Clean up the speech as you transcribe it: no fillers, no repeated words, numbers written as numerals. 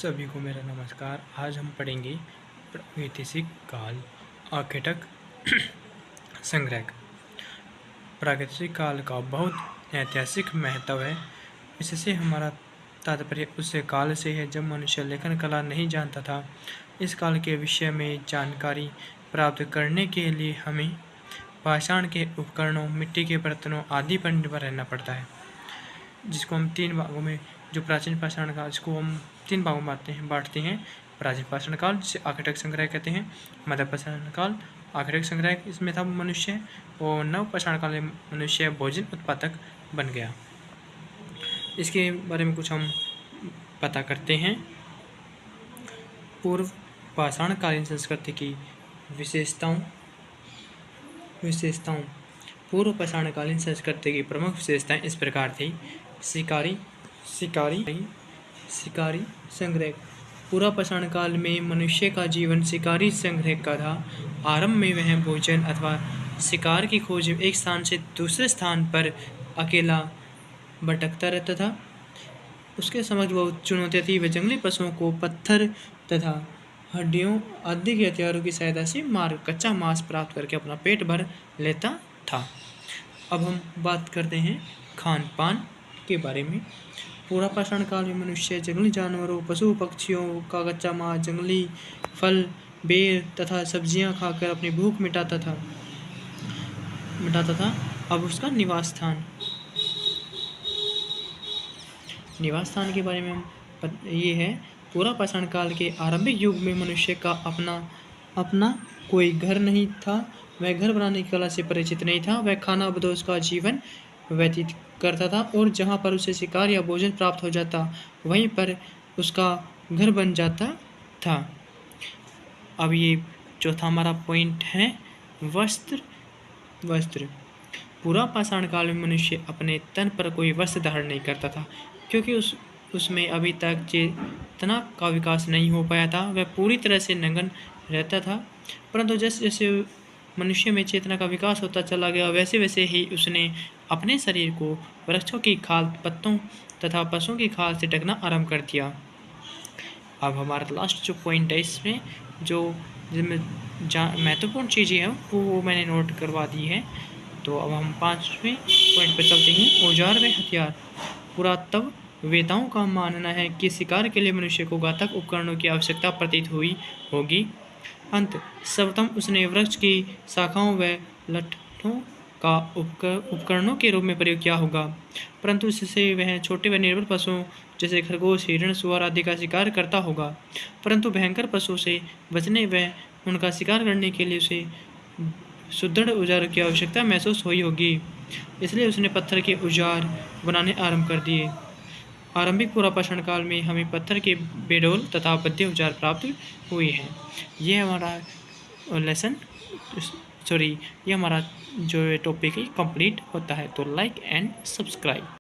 सभी को मेरा नमस्कार। आज हम पढ़ेंगे प्रागैतिहासिक काल आर्किटेक्ट संग्रह। प्रागैतिहासिक काल का बहुत ऐतिहासिक महत्व है। इससे हमारा तात्पर्य उस काल से है जब मनुष्य लेखन कला नहीं जानता था। इस काल के विषय में जानकारी प्राप्त करने के लिए हमें पाषाण के उपकरणों, मिट्टी के बर्तनों आदि पर निर्भर रहना पड़ता है, जिसको हम 3 भागों में, जो प्राचीन पाषाण काल, इसको हम 3 भागों में बांटते हैं। प्राचीन पाषाण काल, जिसे आर्किटेक्ट संग्रह कहते हैं। मध्य पाषाण काल, आर्किटेक्ट संग्रह, इसमें था मनुष्य। और नव पाषाण काल में मनुष्य भोजन उत्पादक बन गया। इसके बारे में कुछ हम पता करते हैं। पूर्व पाषाणकालीन संस्कृति की विशेषताओं। पूर्व पाषाणकालीन संस्कृति की प्रमुख विशेषताएं इस प्रकार थी। शिकारी संग्रह। पूर्व पाषाण काल में मनुष्य का जीवन शिकारी संग्रह का था। आरंभ में वह भोजन अथवा शिकार की खोज में एक स्थान से दूसरे स्थान पर अकेला भटकता रहता था। उसके समक्ष बहुत चुनौतियाँ थी। वह जंगली पशुओं को पत्थर तथा हड्डियों आदि के हथियारों की सहायता से मार कच्चा मांस प्राप्त करके अपना पेट भर लेता था। अब हम बात करते हैं खान पान के बारे में। पूर्व पाषाण काल में मनुष्य जंगली जानवरों, पशु पक्षियों का कच्चा मांस, जंगली फल, बेर तथा सब्जियां खाकर अपनी भूख मिटाता था। अब उसका निवास स्थान के बारे में ये है। पूर्व पाषाण काल के आरंभिक युग में मनुष्य का अपना कोई घर नहीं था। वह घर बनाने की कला से परिचित नहीं था। वह खानाबदोश का जीवन व्यतीत करता था और जहाँ पर उसे शिकार या भोजन प्राप्त हो जाता वहीं पर उसका घर बन जाता था। अब ये चौथा हमारा पॉइंट है वस्त्र। पूर्व पाषाण काल में मनुष्य अपने तन पर कोई वस्त्र धारण नहीं करता था, क्योंकि उसमें अभी तक चेतना का विकास नहीं हो पाया था। वह पूरी तरह से नग्न रहता था। परंतु जैसे जैसे मनुष्य में चेतना का विकास होता चला गया, वैसे वैसे ही उसने अपने शरीर को वृक्षों की खाल, पत्तों तथा पशुओं की खाल से ढकना आरंभ कर दिया। अब हमारा लास्ट जो पॉइंट है, इसमें जिसमें महत्वपूर्ण चीज़ें हैं वो मैंने नोट करवा दी है। तो अब हम 5वें पॉइंट पर चलते हैं, औजार व हथियार। पुरातत्ववेत्ताओं का मानना है कि शिकार के लिए मनुष्य को घातक उपकरणों की आवश्यकता प्रतीत हुई होगी। सर्वप्रथम उसने वृक्ष की शाखाओं व लठों का उपकरणों के रूप में प्रयोग किया होगा, परंतु इससे वह छोटे व निर्बल पशुओं जैसे खरगोश, हिरण, सुअर आदि का शिकार करता होगा। परंतु भयंकर पशुओं से बचने व उनका शिकार करने के लिए उसे सुदृढ़ औजारों की आवश्यकता महसूस हुई होगी, इसलिए उसने पत्थर के औजार बनाने आरंभ कर दिए। आरंभिक पूर्व पाषाण काल में हमें पत्थर के बेडोल तथा बद्ध औजार प्राप्त हुए हैं। ये हमारा ये हमारा जो टॉपिक है कंप्लीट होता है। तो लाइक एंड सब्सक्राइब।